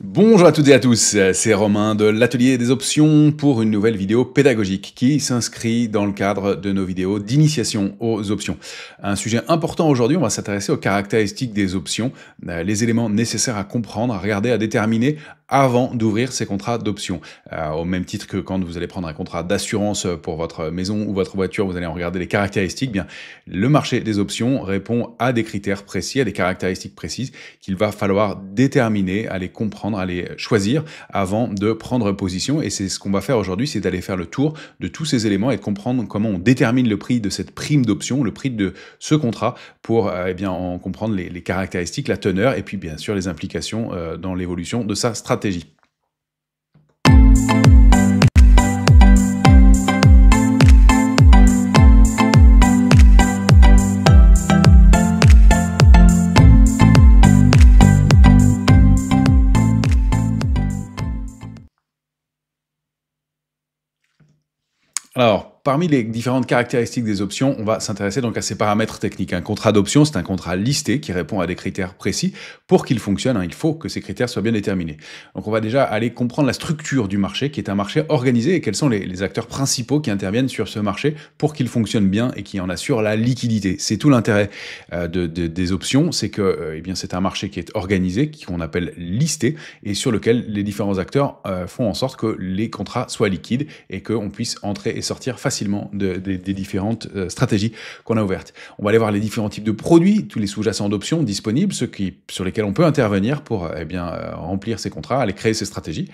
Bonjour à toutes et à tous, c'est Romain de l'Atelier des Options pour une nouvelle vidéo pédagogique qui s'inscrit dans le cadre de nos vidéos d'initiation aux options. Un sujet important aujourd'hui, on va s'intéresser aux caractéristiques des options, les éléments nécessaires à comprendre, à regarder, à déterminer avant d'ouvrir ces contrats d'options. Au même titre que quand vous allez prendre un contrat d'assurance pour votre maison ou votre voiture, vous allez en regarder les caractéristiques, bien, le marché des options répond à des critères précis, à des caractéristiques précises qu'il va falloir déterminer, à les comprendre, à les choisir avant de prendre position. Et c'est ce qu'on va faire aujourd'hui, c'est d'aller faire le tour de tous ces éléments et de comprendre comment on détermine le prix de cette prime d'option, le prix de ce contrat pour en comprendre les caractéristiques, la teneur et puis bien sûr les implications dans l'évolution de sa stratégie. Alors, parmi les différentes caractéristiques des options, on va s'intéresser donc à ces paramètres techniques. Un contrat d'option, c'est un contrat listé qui répond à des critères précis. Pour qu'il fonctionne, il faut que ces critères soient bien déterminés. Donc on va déjà aller comprendre la structure du marché, qui est un marché organisé, et quels sont les acteurs principaux qui interviennent sur ce marché pour qu'il fonctionne bien et qui en assure la liquidité. C'est tout l'intérêt des options, c'est que c'est un marché qui est organisé, qu'on appelle listé, et sur lequel les différents acteurs font en sorte que les contrats soient liquides et qu'on puisse entrer et sortir facilement des différentes stratégies qu'on a ouvertes. On va aller voir les différents types de produits, tous les sous-jacents d'options disponibles, sur lesquels on peut intervenir pour remplir ces contrats, aller créer ces stratégies.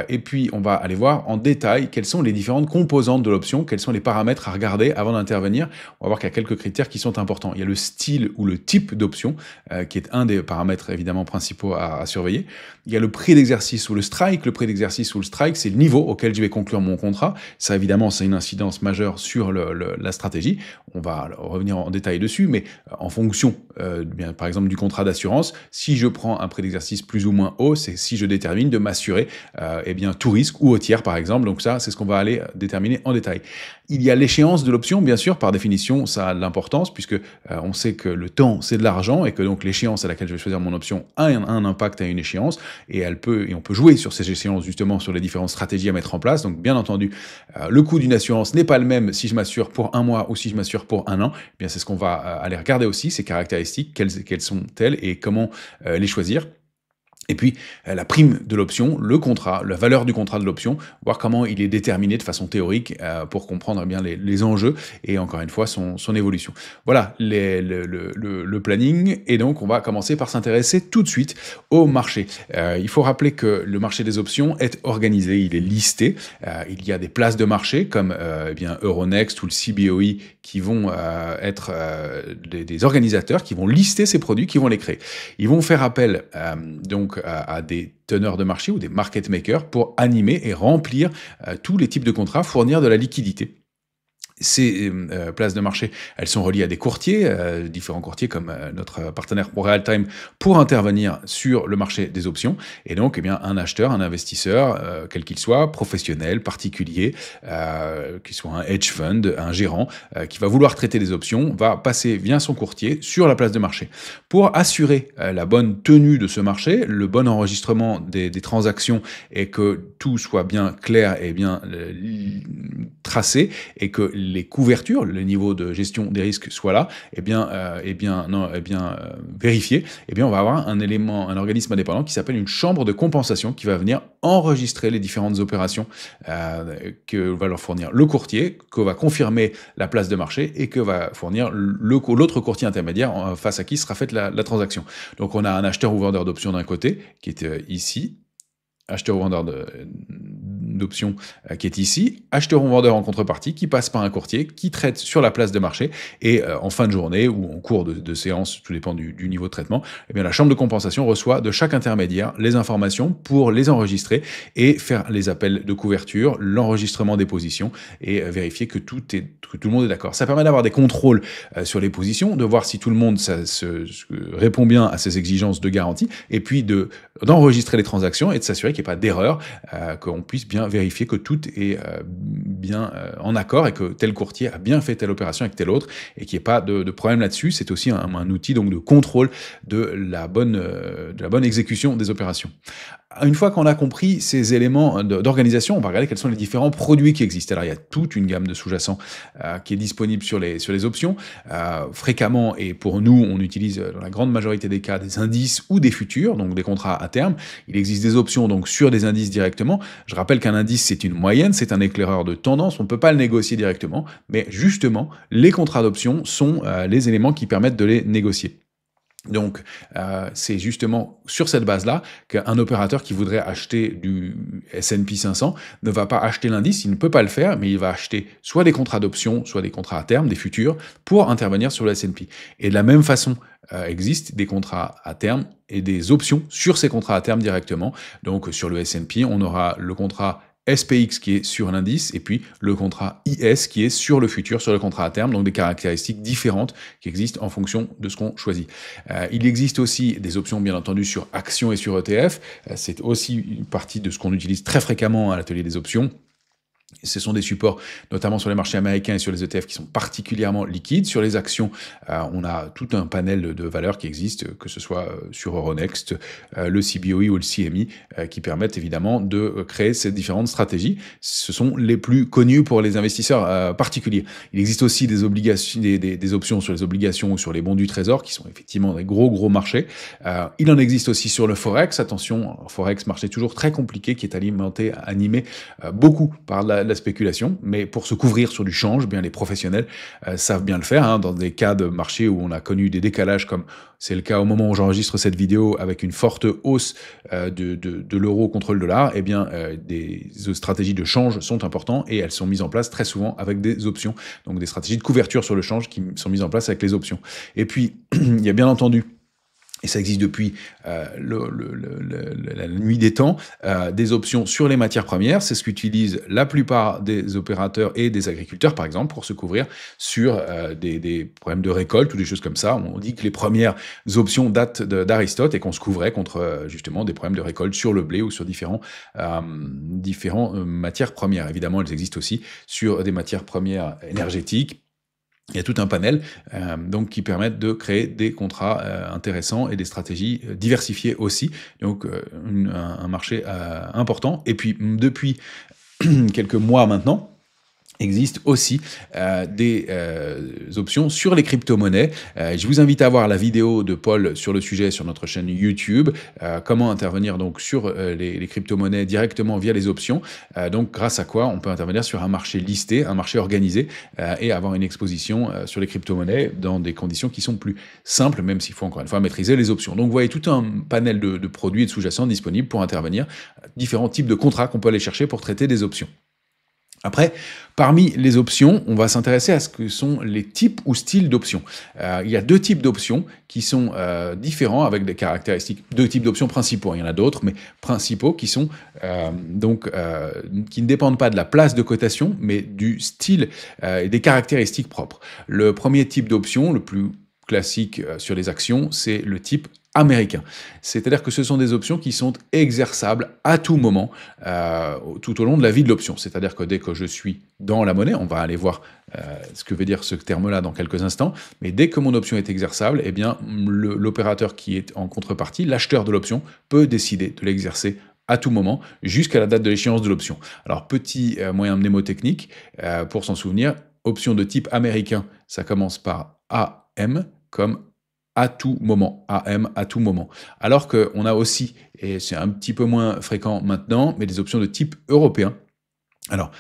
Et puis, on va aller voir en détail quelles sont les différentes composantes de l'option, quels sont les paramètres à regarder avant d'intervenir. On va voir qu'il y a quelques critères qui sont importants. Il y a le style ou le type d'option, qui est un des paramètres évidemment principaux à surveiller. Il y a le prix d'exercice ou le strike. Le prix d'exercice ou le strike, c'est le niveau auquel je vais conclure mon contrat. Ça, évidemment, c'est une incidence majeure sur la stratégie. On va revenir en détail dessus, mais en fonction, par exemple, du contrat d'assurance, si je prends un prix d'exercice plus ou moins haut, c'est si je détermine de m'assurer tout risque ou au tiers, par exemple. Donc ça, c'est ce qu'on va aller déterminer en détail. Il y a l'échéance de l'option, bien sûr, par définition, ça a de l'importance, puisque on sait que le temps, c'est de l'argent, et que donc l'échéance à laquelle je vais choisir mon option a un impact à une échéance, et on peut jouer sur ces échéances, justement, sur les différentes stratégies à mettre en place. Donc, bien entendu, le coût d'une assurance n'est pas le même si je m'assure pour un mois ou si je m'assure pour un an. Eh bien, c'est ce qu'on va aller regarder aussi, ces caractéristiques, quelles sont-elles et comment les choisir. Et puis, la prime de l'option, le contrat, la valeur du contrat de l'option, voir comment il est déterminé de façon théorique pour comprendre bien les enjeux et encore une fois son évolution. Voilà le planning, et donc on va commencer par s'intéresser tout de suite au marché. Il faut rappeler que le marché des options est organisé, il est listé. Il y a des places de marché comme Euronext ou le CBOE qui vont être des organisateurs qui vont lister ces produits, qui vont les créer. Ils vont faire appel à des teneurs de marché ou des market makers pour animer et remplir tous les types de contrats, fournir de la liquidité. Ces places de marché, elles sont reliées à des courtiers, différents courtiers comme notre partenaire pour Realtime, pour intervenir sur le marché des options. Et donc, un acheteur, un investisseur, quel qu'il soit, professionnel, particulier, qu'il soit un hedge fund, un gérant, qui va vouloir traiter des options, va passer via son courtier sur la place de marché. Pour assurer la bonne tenue de ce marché, le bon enregistrement des transactions et que tout soit bien clair et bien tracé, et que les couvertures, le niveau de gestion des risques soit là, vérifié, on va avoir un organisme indépendant qui s'appelle une chambre de compensation qui va venir enregistrer les différentes opérations que va leur fournir le courtier, que va confirmer la place de marché et que va fournir l'autre courtier intermédiaire face à qui sera faite la transaction. Donc on a un acheteur ou vendeur d'options d'un côté qui est ici, acheteur ou vendeur d'options qui est ici, acheteur ou vendeur en contrepartie qui passe par un courtier qui traite sur la place de marché, et en fin de journée ou en cours de séance, tout dépend du niveau de traitement, la chambre de compensation reçoit de chaque intermédiaire les informations pour les enregistrer et faire les appels de couverture, l'enregistrement des positions et vérifier que tout le monde est d'accord. Ça permet d'avoir des contrôles sur les positions, de voir si tout le monde répond bien à ces exigences de garantie, et puis d'enregistrer les transactions et de s'assurer qu'il n'y ait pas d'erreur, qu'on puisse bien vérifier que tout est bien en accord et que tel courtier a bien fait telle opération avec tel autre et qu'il n'y ait pas de problème là-dessus. C'est aussi un outil donc de contrôle de la bonne exécution des opérations. Une fois qu'on a compris ces éléments d'organisation, on va regarder quels sont les différents produits qui existent. Alors, il y a toute une gamme de sous-jacents qui est disponible sur les options. Fréquemment, et pour nous, on utilise dans la grande majorité des cas des indices ou des futurs, donc des contrats à terme. Il existe des options donc sur des indices directement. Je rappelle qu'un indice, c'est une moyenne, c'est un éclaireur de tendance, on ne peut pas le négocier directement, mais justement, les contrats d'options sont les éléments qui permettent de les négocier. Donc, c'est justement sur cette base-là qu'un opérateur qui voudrait acheter du S&P 500 ne va pas acheter l'indice, il ne peut pas le faire, mais il va acheter soit des contrats d'options, soit des contrats à terme, des futurs, pour intervenir sur le S&P. Et de la même façon, existent des contrats à terme et des options sur ces contrats à terme directement. Donc, sur le S&P, on aura le contrat SPX qui est sur l'indice, et puis le contrat IS qui est sur le futur, sur le contrat à terme, donc des caractéristiques différentes qui existent en fonction de ce qu'on choisit. Il existe aussi des options, bien entendu, sur actions et sur ETF. C'est aussi une partie de ce qu'on utilise très fréquemment à l'atelier des options. Ce sont des supports, notamment sur les marchés américains et sur les ETF, qui sont particulièrement liquides. Sur les actions, on a tout un panel de valeurs qui existent, que ce soit sur Euronext, le CBOE ou le CME, qui permettent évidemment de créer ces différentes stratégies. Ce sont les plus connus pour les investisseurs particuliers. Il existe aussi des obligations, des options sur les obligations ou sur les bons du Trésor, qui sont effectivement des gros marchés. Il en existe aussi sur le Forex. Attention, Forex, marché toujours très compliqué, qui est animé beaucoup par la spéculation, mais pour se couvrir sur du change, bien les professionnels savent bien le faire, hein, dans des cas de marché où on a connu des décalages, comme c'est le cas au moment où j'enregistre cette vidéo, avec une forte hausse de l'euro contre le dollar. Eh bien, des stratégies de change sont importantes et elles sont mises en place très souvent avec des options, donc des stratégies de couverture sur le change qui sont mises en place avec les options. Et puis, il y a bien entendu, et ça existe depuis la nuit des temps, des options sur les matières premières. C'est ce qu'utilisent la plupart des opérateurs et des agriculteurs, par exemple, pour se couvrir sur des problèmes de récolte ou des choses comme ça. On dit que les premières options datent d'Aristote et qu'on se couvrait contre justement des problèmes de récolte sur le blé ou sur différents matières premières. Évidemment, elles existent aussi sur des matières premières énergétiques. Il y a tout un panel donc qui permettent de créer des contrats intéressants et des stratégies diversifiées aussi. Donc un marché important. Et puis depuis quelques mois maintenant, existe aussi des options sur les crypto-monnaies. Je vous invite à voir la vidéo de Paul sur le sujet sur notre chaîne YouTube, comment intervenir donc sur les crypto-monnaies directement via les options, donc grâce à quoi on peut intervenir sur un marché listé, un marché organisé, et avoir une exposition sur les crypto-monnaies dans des conditions qui sont plus simples, même s'il faut encore une fois maîtriser les options. Donc vous voyez tout un panel de produits et de sous-jacents disponibles pour intervenir, différents types de contrats qu'on peut aller chercher pour traiter des options. Après, parmi les options, on va s'intéresser à ce que sont les types ou styles d'options. Il y a deux types d'options qui sont différents avec des caractéristiques, deux types d'options principaux. Il y en a d'autres, mais principaux qui sont qui ne dépendent pas de la place de cotation, mais du style et des caractéristiques propres. Le premier type d'option, le plus classique sur les actions, c'est le type américain. C'est-à-dire que ce sont des options qui sont exerçables à tout moment, tout au long de la vie de l'option. C'est-à-dire que dès que je suis dans la monnaie, on va aller voir ce que veut dire ce terme-là dans quelques instants, mais dès que mon option est exerçable, eh bien l'opérateur qui est en contrepartie, l'acheteur de l'option, peut décider de l'exercer à tout moment, jusqu'à la date de l'échéance de l'option. Alors, petit moyen mnémotechnique, pour s'en souvenir, option de type américain, ça commence par AM, comme à tout moment, AM à tout moment. Alors qu'on a aussi, et c'est un petit peu moins fréquent maintenant, mais des options de type européen. Alors,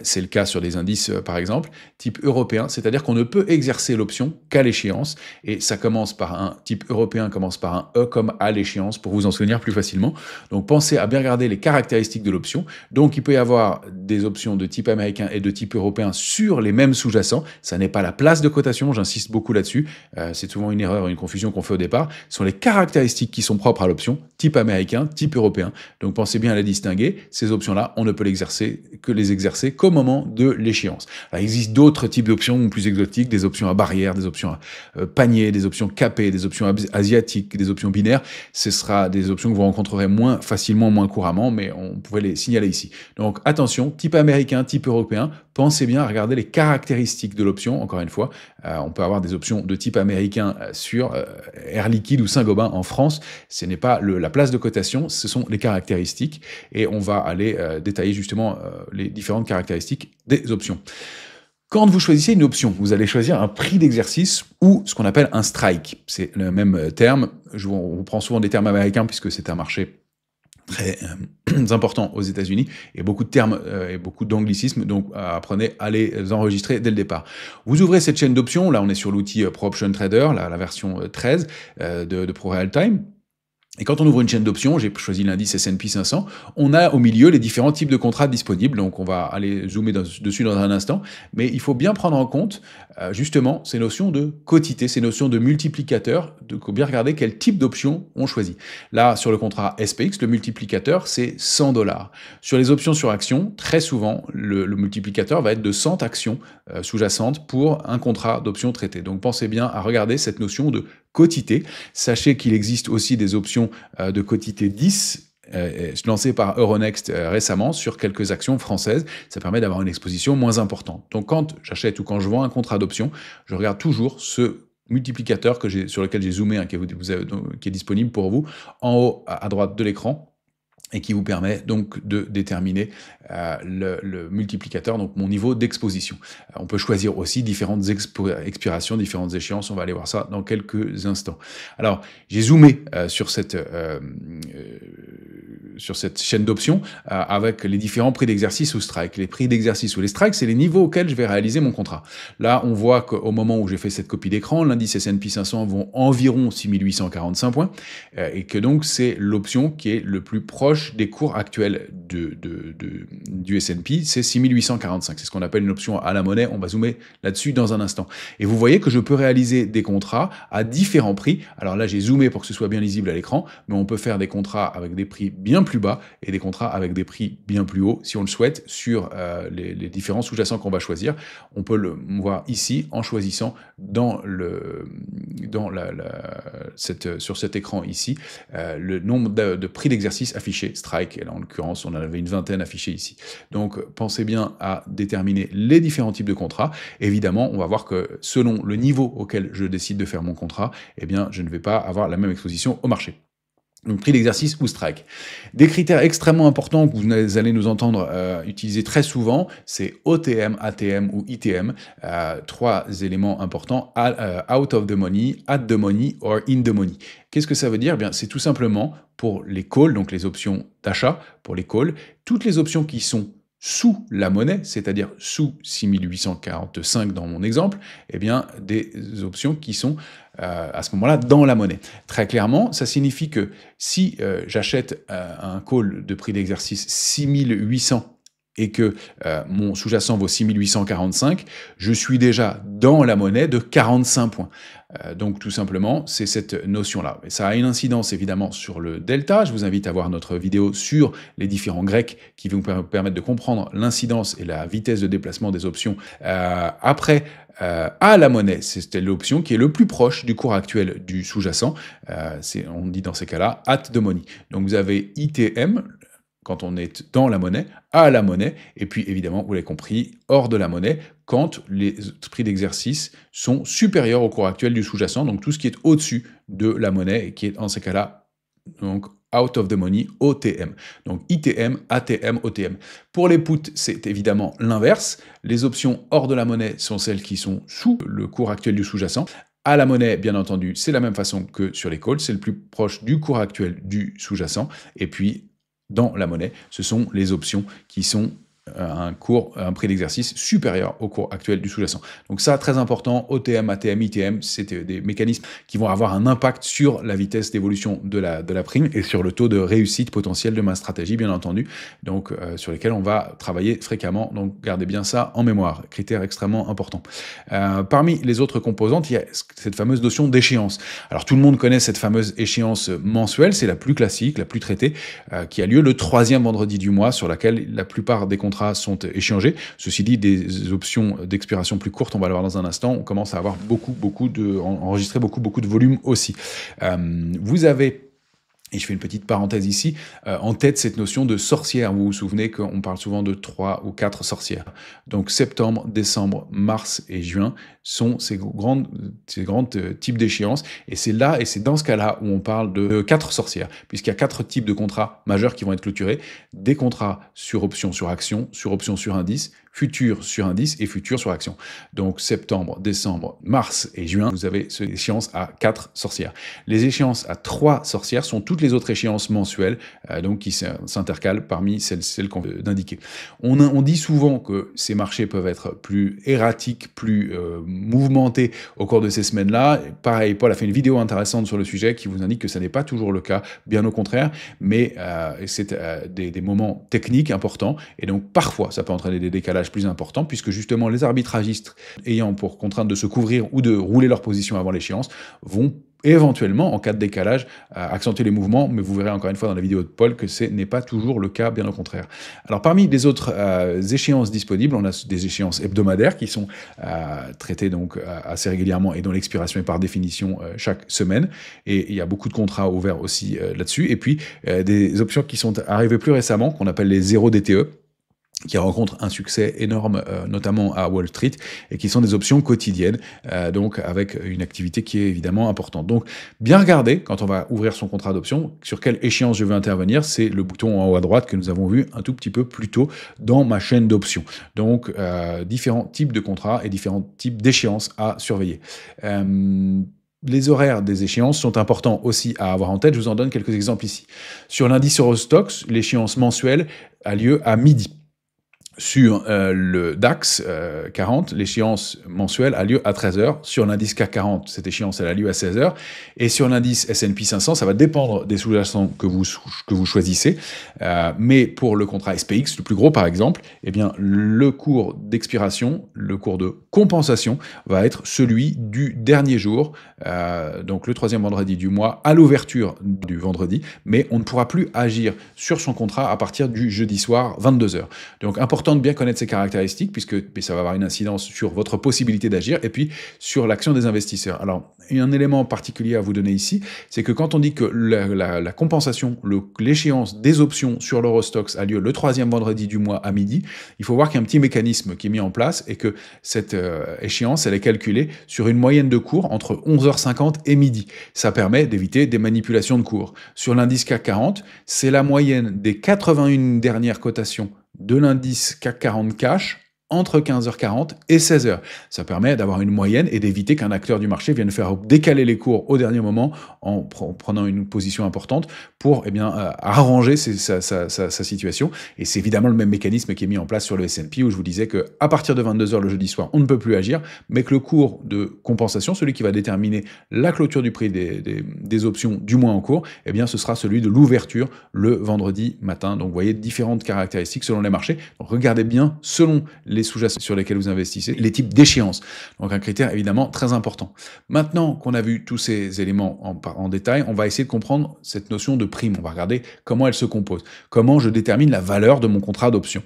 c'est le cas sur des indices, par exemple, type européen, c'est-à-dire qu'on ne peut exercer l'option qu'à l'échéance, et ça commence par un type européen, commence par un E comme à l'échéance, pour vous en souvenir plus facilement. Donc, pensez à bien regarder les caractéristiques de l'option. Donc, il peut y avoir des options de type américain et de type européen sur les mêmes sous-jacents. Ça n'est pas la place de cotation, j'insiste beaucoup là-dessus. C'est souvent une erreur, une confusion qu'on fait au départ. Ce sont les caractéristiques qui sont propres à l'option, type américain, type européen. Donc, pensez bien à les distinguer. Ces options-là, on ne peut l'exercer que les exercer qu'au moment de l'échéance. Il existe d'autres types d'options plus exotiques, des options à barrière, des options à panier, des options capées, des options asiatiques, des options binaires. Ce sera des options que vous rencontrerez moins facilement, moins couramment, mais on pourrait les signaler ici. Donc attention, type américain, type européen, pensez bien à regarder les caractéristiques de l'option. Encore une fois, on peut avoir des options de type américain sur Air Liquide ou Saint-Gobain en France. Ce n'est pas la place de cotation, ce sont les caractéristiques. Et on va aller détailler justement les différentes caractéristitique des options. Quand vous choisissez une option, vous allez choisir un prix d'exercice ou ce qu'on appelle un strike. C'est le même terme. On prend souvent des termes américains puisque c'est un marché très important aux États-Unis et beaucoup de termes et beaucoup d'anglicismes, donc apprenez à les enregistrer dès le départ. Vous ouvrez cette chaîne d'options, là on est sur l'outil ProOption Trader, la version 13 de ProRealTime. Et quand on ouvre une chaîne d'options, j'ai choisi l'indice S&P 500, on a au milieu les différents types de contrats disponibles, donc on va aller zoomer dessus dans un instant, mais il faut bien prendre en compte justement ces notions de quotité, ces notions de multiplicateur, de bien regarder quel type d'options on choisit. Là, sur le contrat SPX, le multiplicateur, c'est 100 $. Sur les options sur actions, très souvent, le multiplicateur va être de 100 actions sous-jacentes pour un contrat d'options traité. Donc pensez bien à regarder cette notion de quotité. Sachez qu'il existe aussi des options de quotité 10 lancées par Euronext récemment sur quelques actions françaises. Ça permet d'avoir une exposition moins importante. Donc quand j'achète ou quand je vends un contrat d'option, je regarde toujours ce multiplicateur sur lequel j'ai zoomé, qui est disponible pour vous en haut à droite de l'écran, et qui vous permet donc de déterminer le multiplicateur, donc mon niveau d'exposition. On peut choisir aussi différentes expirations, différentes échéances, on va aller voir ça dans quelques instants. Alors, j'ai zoomé sur cette chaîne d'options avec les différents prix d'exercice ou strike. Les prix d'exercice ou les strikes, c'est les niveaux auxquels je vais réaliser mon contrat. Là, on voit qu'au moment où j'ai fait cette copie d'écran, l'indice S&P 500 vont environ 6845 points, et que donc c'est l'option qui est le plus proche des cours actuels du S&P, c'est 6845. C'est ce qu'on appelle une option à la monnaie. On va zoomer là-dessus dans un instant. Et vous voyez que je peux réaliser des contrats à différents prix. Alors là, j'ai zoomé pour que ce soit bien lisible à l'écran, mais on peut faire des contrats avec des prix bien plus bas et des contrats avec des prix bien plus hauts, si on le souhaite, sur les différents sous-jacents qu'on va choisir. On peut le voir ici en choisissant sur cet écran ici le nombre de prix d'exercice affichés, strike, et là en l'occurrence on en avait une vingtaine affichés ici. Donc pensez bien à déterminer les différents types de contrats. Évidemment, on va voir que selon le niveau auquel je décide de faire mon contrat, eh bien je ne vais pas avoir la même exposition au marché. Donc prix d'exercice ou strike. Des critères extrêmement importants que vous allez nous entendre utiliser très souvent, c'est OTM, ATM ou ITM. Trois éléments importants, out of the money, at the money or in the money. Qu'est-ce que ça veut dire? Eh bien, c'est tout simplement pour les calls, donc les options d'achat, pour les calls, toutes les options qui sont sous la monnaie, c'est-à-dire sous 6845 dans mon exemple, eh bien des options qui sont à ce moment-là dans la monnaie. Très clairement, ça signifie que si j'achète un call de prix d'exercice 6800 et que mon sous-jacent vaut 6845, je suis déjà dans la monnaie de 45 points. Donc tout simplement, c'est cette notion-là. Et ça a une incidence évidemment sur le delta. Je vous invite à voir notre vidéo sur les différents grecs qui vont vous permettre de comprendre l'incidence et la vitesse de déplacement des options après à la monnaie. C'est l'option qui est le plus proche du cours actuel du sous-jacent. On dit dans ces cas-là at the money. Donc vous avez ITM, quand on est dans la monnaie, à la monnaie, et puis évidemment, vous l'avez compris, hors de la monnaie, quand les prix d'exercice sont supérieurs au cours actuel du sous-jacent, donc tout ce qui est au-dessus de la monnaie, et qui est en ces cas-là, donc out of the money, OTM. Donc ITM, ATM, OTM. Pour les puts, c'est évidemment l'inverse. Les options hors de la monnaie sont celles qui sont sous le cours actuel du sous-jacent. À la monnaie, bien entendu, c'est la même façon que sur les calls, c'est le plus proche du cours actuel du sous-jacent, et puis dans la monnaie, ce sont les options qui sont un prix d'exercice supérieur au cours actuel du sous-jacent. Donc ça, très important, OTM, ATM, ITM, c'est des mécanismes qui vont avoir un impact sur la vitesse d'évolution de la prime et sur le taux de réussite potentiel de ma stratégie, bien entendu, donc sur lesquels on va travailler fréquemment, donc gardez bien ça en mémoire, critère extrêmement important. Parmi les autres composantes, il y a cette fameuse notion d'échéance. Alors tout le monde connaît cette fameuse échéance mensuelle, c'est la plus classique, la plus traitée, qui a lieu le 3e vendredi du mois, sur laquelle la plupart des contrats contrats sont échangés. Ceci dit, des options d'expiration plus courtes, on va le voir dans un instant, on commence à avoir enregistrer beaucoup de volume aussi. Vous avez, et je fais une petite parenthèse ici, en tête cette notion de sorcière. Vous vous souvenez qu'on parle souvent de 3 ou 4 sorcières. Donc septembre, décembre, mars et juin sont ces grands types d'échéances. Et c'est dans ce cas-là où on parle de 4 sorcières, puisqu'il y a 4 types de contrats majeurs qui vont être clôturés. Des contrats sur option sur action, sur option sur indice, futur sur indice et futur sur action. Donc septembre, décembre, mars et juin, vous avez ces échéances à 4 sorcières. Les échéances à 3 sorcières sont toutes les autres échéances mensuelles, donc qui s'intercalent parmi celles qu'on veut d'indiquer. On dit souvent que ces marchés peuvent être plus erratiques, plus mouvementés au cours de ces semaines-là. Pareil, Paul a fait une vidéo intéressante sur le sujet qui vous indique que ça n'est pas toujours le cas, bien au contraire, mais c'est des moments techniques importants, et donc parfois ça peut entraîner des décalages plus important, puisque justement les arbitragistes ayant pour contrainte de se couvrir ou de rouler leur position avant l'échéance vont éventuellement, en cas de décalage, accentuer les mouvements, mais vous verrez encore une fois dans la vidéo de Paul que ce n'est pas toujours le cas, bien au contraire. Alors parmi les autres échéances disponibles, on a des échéances hebdomadaires qui sont traitées donc assez régulièrement et dont l'expiration est par définition chaque semaine, et il y a beaucoup de contrats ouverts aussi là-dessus, et puis des options qui sont arrivées plus récemment, qu'on appelle les 0 DTE, qui rencontrent un succès énorme, notamment à Wall Street, et qui sont des options quotidiennes, donc avec une activité qui est évidemment importante. Donc, bien regarder, quand on va ouvrir son contrat d'option, sur quelle échéance je veux intervenir, c'est le bouton en haut à droite que nous avons vu un tout petit peu plus tôt dans ma chaîne d'options. Donc, différents types de contrats et différents types d'échéances à surveiller. Les horaires des échéances sont importants aussi à avoir en tête. Je vous en donne quelques exemples ici. Sur l'indice Eurostoxx, l'échéance mensuelle a lieu à midi. Sur le DAX 40, l'échéance mensuelle a lieu à 13h. Sur l'indice CAC 40, cette échéance elle a lieu à 16h. Et sur l'indice S&P 500, ça va dépendre des sous-jacents que vous choisissez. Mais pour le contrat SPX, le plus gros par exemple, eh bien, le cours d'expiration, le cours de compensation va être celui du dernier jour, donc le 3e vendredi du mois, à l'ouverture du vendredi. Mais on ne pourra plus agir sur son contrat à partir du jeudi soir, 22h. Donc important de bien connaître ces caractéristiques, puisque ça va avoir une incidence sur votre possibilité d'agir et puis sur l'action des investisseurs. Alors, un élément particulier à vous donner ici, c'est que quand on dit que la compensation, l'échéance des options sur l'Eurostoxx a lieu le 3e vendredi du mois à midi, il faut voir qu'il y a un petit mécanisme qui est mis en place et que cette échéance, elle est calculée sur une moyenne de cours entre 11h50 et midi. Ça permet d'éviter des manipulations de cours. Sur l'indice CAC 40, c'est la moyenne des 81 dernières cotations de l'indice CAC 40 cash entre 15h40 et 16h. Ça permet d'avoir une moyenne et d'éviter qu'un acteur du marché vienne faire décaler les cours au dernier moment en prenant une position importante pour arranger sa situation. Et c'est évidemment le même mécanisme qui est mis en place sur le S&P, où je vous disais qu'à partir de 22h le jeudi soir, on ne peut plus agir, mais que le cours de compensation, celui qui va déterminer la clôture du prix des options du mois en cours, eh bien, ce sera celui de l'ouverture le vendredi matin. Donc vous voyez différentes caractéristiques selon les marchés. Donc regardez bien selon les sous-jacents sur lesquels vous investissez, les types d'échéances. Donc un critère évidemment très important. Maintenant qu'on a vu tous ces éléments en détail, on va essayer de comprendre cette notion de prime. On va regarder comment elle se compose, comment je détermine la valeur de mon contrat d'option.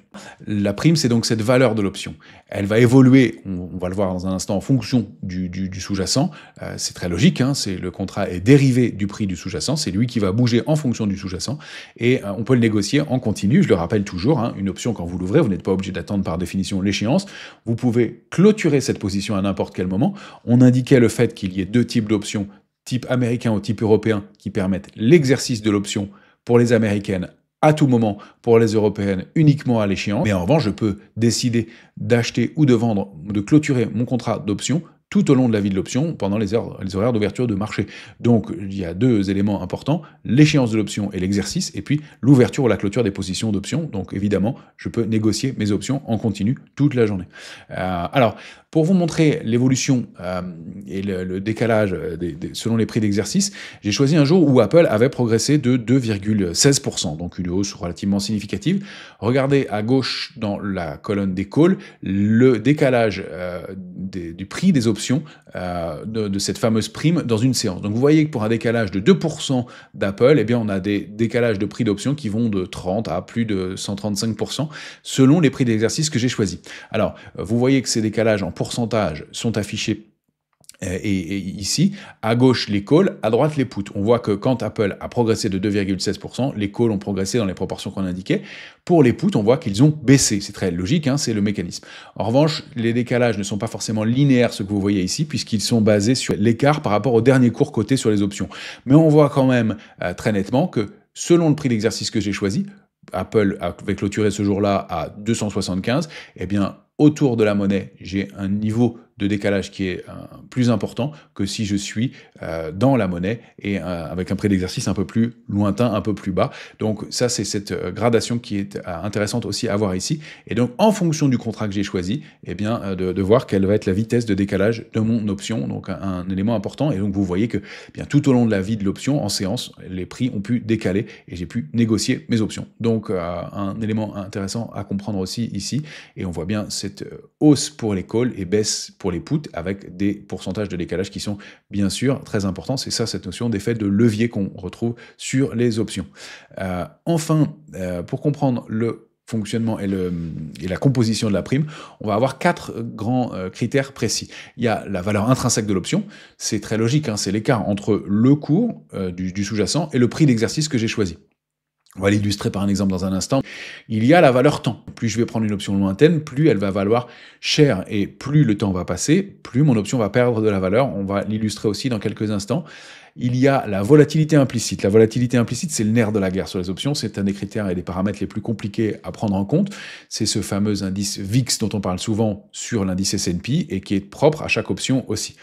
La prime, c'est donc cette valeur de l'option. Elle va évoluer, on va le voir dans un instant, en fonction du sous-jacent. C'est très logique, hein, le contrat est dérivé du prix du sous-jacent, c'est lui qui va bouger en fonction du sous-jacent, et on peut le négocier en continu. Je le rappelle toujours, hein, une option, quand vous l'ouvrez, vous n'êtes pas obligé d'attendre par définition l'échéance. Vous pouvez clôturer cette position à n'importe quel moment. On indiquait le fait qu'il y ait deux types d'options, type américain ou type européen, qui permettent l'exercice de l'option pour les américaines à tout moment, pour les européennes uniquement à l'échéance. Mais en revanche, je peux décider d'acheter ou de vendre, de clôturer mon contrat d'option tout au long de la vie de l'option, pendant les horaires d'ouverture de marché. Donc, il y a deux éléments importants, l'échéance de l'option et l'exercice, et puis l'ouverture ou la clôture des positions d'options. Donc, évidemment, je peux négocier mes options en continu toute la journée. Alors, pour vous montrer l'évolution et le décalage selon les prix d'exercice, j'ai choisi un jour où Apple avait progressé de 2,16%, donc une hausse relativement significative. Regardez à gauche dans la colonne des calls, le décalage du prix des options options de cette fameuse prime dans une séance. Donc vous voyez que pour un décalage de 2% d'Apple, eh bien on a des décalages de prix d'options qui vont de 30 à plus de 135% selon les prix d'exercice que j'ai choisis. Alors, vous voyez que ces décalages en pourcentage sont affichés et ici, à gauche les calls, à droite les puts. On voit que quand Apple a progressé de 2,16%, les calls ont progressé dans les proportions qu'on indiquait. Pour les puts, on voit qu'ils ont baissé. C'est très logique, hein, c'est le mécanisme. En revanche, les décalages ne sont pas forcément linéaires, ce que vous voyez ici, puisqu'ils sont basés sur l'écart par rapport au dernier cours coté sur les options. Mais on voit quand même très nettement que selon le prix d'exercice que j'ai choisi, Apple avait clôturé ce jour-là à 275, eh bien, autour de la monnaie, j'ai un niveau de décalage qui est plus important que si je suis dans la monnaie et avec un prix d'exercice un peu plus lointain, un peu plus bas. Donc ça, c'est cette gradation qui est intéressante aussi à voir ici. Et donc, en fonction du contrat que j'ai choisi, eh bien, de voir quelle va être la vitesse de décalage de mon option, donc un élément important. Et donc, vous voyez que bien, tout au long de la vie de l'option, en séance, les prix ont pu décaler et j'ai pu négocier mes options. Donc, un élément intéressant à comprendre aussi ici. Et on voit bien cette hausse pour les calls et baisse pour les puts avec des pourcentages de décalage qui sont bien sûr très importants. C'est ça cette notion d'effet de levier qu'on retrouve sur les options. Enfin, pour comprendre le fonctionnement et la composition de la prime, on va avoir 4 grands critères précis. Il y a la valeur intrinsèque de l'option, c'est très logique, hein, c'est l'écart entre le cours du sous-jacent et le prix d'exercice que j'ai choisi. On va l'illustrer par un exemple dans un instant. Il y a la valeur temps. Plus je vais prendre une option lointaine, plus elle va valoir cher. Et plus le temps va passer, plus mon option va perdre de la valeur. On va l'illustrer aussi dans quelques instants. Il y a la volatilité implicite. La volatilité implicite, c'est le nerf de la guerre sur les options. C'est un des critères et des paramètres les plus compliqués à prendre en compte. C'est ce fameux indice VIX dont on parle souvent sur l'indice S&P et qui est propre à chaque option aussi.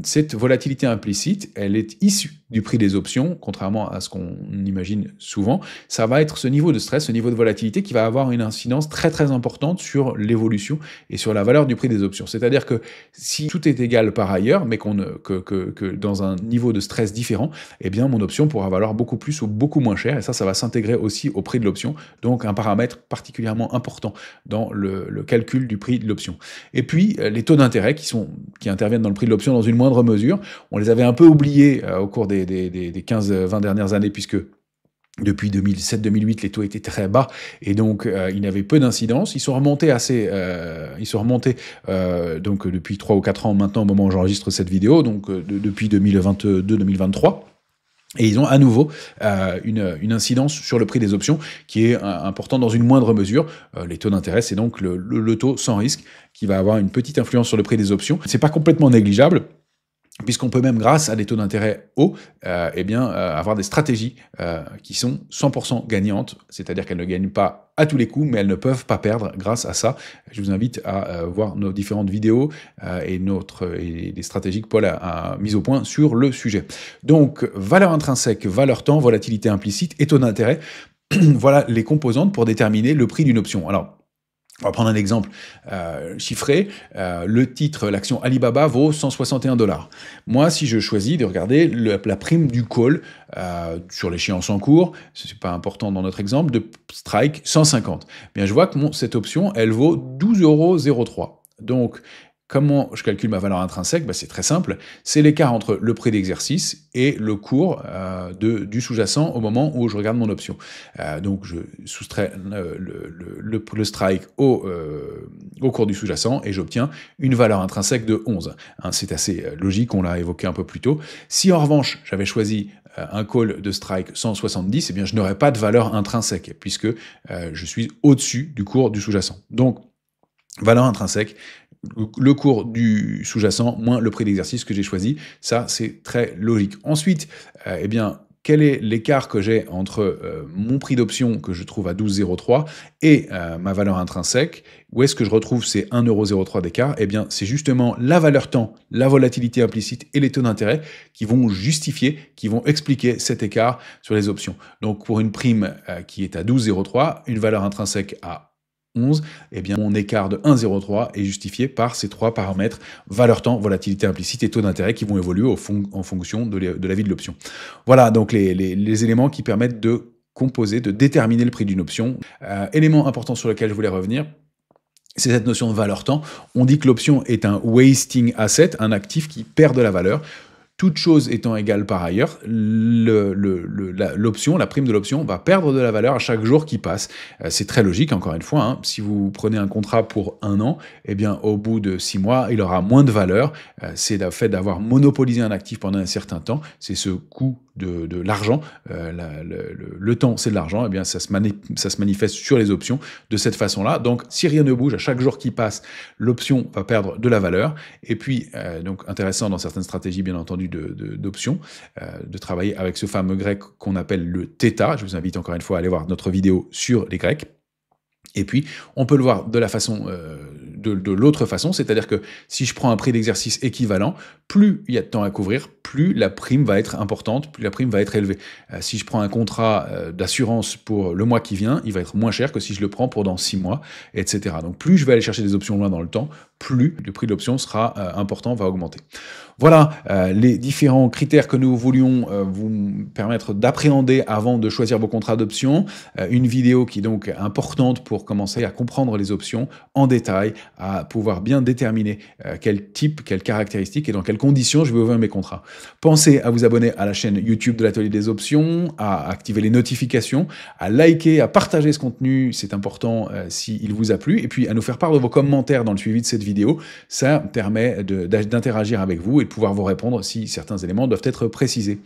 Cette volatilité implicite, elle est issue du prix des options, contrairement à ce qu'on imagine souvent. Ça va être ce niveau de stress, ce niveau de volatilité qui va avoir une incidence très très importante sur l'évolution et sur la valeur du prix des options. C'est-à-dire que si tout est égal par ailleurs, mais que dans un niveau de stress différent, eh bien mon option pourra valoir beaucoup plus ou beaucoup moins cher, et ça va s'intégrer aussi au prix de l'option, donc un paramètre particulièrement important dans le calcul du prix de l'option. Et puis les taux d'intérêt qui interviennent dans le prix de l'option dans une moindre mesure, on les avait un peu oubliés au cours des 15-20 dernières années, puisque depuis 2007-2008, les taux étaient très bas et donc ils n'avaient peu d'incidence. Ils sont remontés donc depuis 3 ou 4 ans maintenant au moment où j'enregistre cette vidéo, donc depuis 2022-2023. Et ils ont à nouveau une incidence sur le prix des options qui est important dans une moindre mesure. Les taux d'intérêt, c'est donc le taux sans risque qui va avoir une petite influence sur le prix des options. C'est pas complètement négligeable, puisqu'on peut même, grâce à des taux d'intérêt hauts, avoir des stratégies qui sont 100% gagnantes, c'est-à-dire qu'elles ne gagnent pas à tous les coups, mais elles ne peuvent pas perdre grâce à ça. Je vous invite à voir nos différentes vidéos et les stratégies que Paul a mises au point sur le sujet. Donc, valeur intrinsèque, valeur temps, volatilité implicite et taux d'intérêt, voilà les composantes pour déterminer le prix d'une option. Alors, on va prendre un exemple chiffré. Le titre, l'action Alibaba vaut 161 $. Moi, si je choisis de regarder la prime du call sur l'échéance en cours, c'est pas important dans notre exemple, de strike 150. Bien, je vois que cette option, elle vaut 12,03 €. Donc, comment je calcule ma valeur intrinsèque? C'est très simple, c'est l'écart entre le prix d'exercice et le cours du sous-jacent au moment où je regarde mon option. Donc je soustrais le strike au cours du sous-jacent et j'obtiens une valeur intrinsèque de 11. C'est assez logique, on l'a évoqué un peu plus tôt. Si en revanche j'avais choisi un call de strike 170, eh bien je n'aurais pas de valeur intrinsèque puisque je suis au-dessus du cours du sous-jacent. Donc valeur intrinsèque, le cours du sous-jacent moins le prix d'exercice que j'ai choisi, ça c'est très logique. Ensuite, quel est l'écart que j'ai entre mon prix d'option que je trouve à 12,03 et ma valeur intrinsèque? Où est-ce que je retrouve ces 1,03 € d'écart? Eh bien, c'est justement la valeur temps, la volatilité implicite et les taux d'intérêt qui vont justifier, qui vont expliquer cet écart sur les options. Donc, pour une prime qui est à 12,03, une valeur intrinsèque à 11, eh bien mon écart de 1,03 est justifié par ces 3 paramètres, valeur temps, volatilité implicite et taux d'intérêt qui vont évoluer en fonction de la vie de l'option. Voilà donc les éléments qui permettent de composer, de déterminer le prix d'une option. Élément important sur lequel je voulais revenir, c'est cette notion de valeur temps. On dit que l'option est un wasting asset, un actif qui perd de la valeur. Toute chose étant égale par ailleurs, l'option, la prime de l'option, va perdre de la valeur à chaque jour qui passe. C'est très logique, encore une fois. Hein. Si vous prenez un contrat pour 1 an, eh bien, au bout de 6 mois, il aura moins de valeur. C'est le fait d'avoir monopolisé un actif pendant un certain temps. C'est ce coût de l'argent. Le temps, c'est de l'argent. Eh bien, ça se manifeste sur les options de cette façon-là. Donc, si rien ne bouge, à chaque jour qui passe, l'option va perdre de la valeur. Et puis, donc, intéressant dans certaines stratégies, bien entendu, d'options, de travailler avec ce fameux grec qu'on appelle le θ. Je vous invite encore une fois à aller voir notre vidéo sur les grecs. Et puis, on peut le voir de la façon, de l'autre façon, c'est-à-dire que si je prends un prix d'exercice équivalent, plus il y a de temps à couvrir, plus la prime va être importante, plus la prime va être élevée. Si je prends un contrat d'assurance pour le mois qui vient, il va être moins cher que si je le prends pour dans 6 mois, etc. Donc plus je vais aller chercher des options loin dans le temps, plus le prix de l'option sera important, va augmenter. Voilà les différents critères que nous voulions vous permettre d'appréhender avant de choisir vos contrats d'options. Une vidéo qui est donc importante pour commencer à comprendre les options en détail, à pouvoir bien déterminer quel type, quelles caractéristiques et dans quelles conditions je vais ouvrir mes contrats. Pensez à vous abonner à la chaîne YouTube de l'Atelier des Options, à activer les notifications, à liker, à partager ce contenu, c'est important s'il vous a plu, et puis à nous faire part de vos commentaires dans le suivi de cette vidéo. Ça permet d'interagir avec vous et de pouvoir vous répondre si certains éléments doivent être précisés.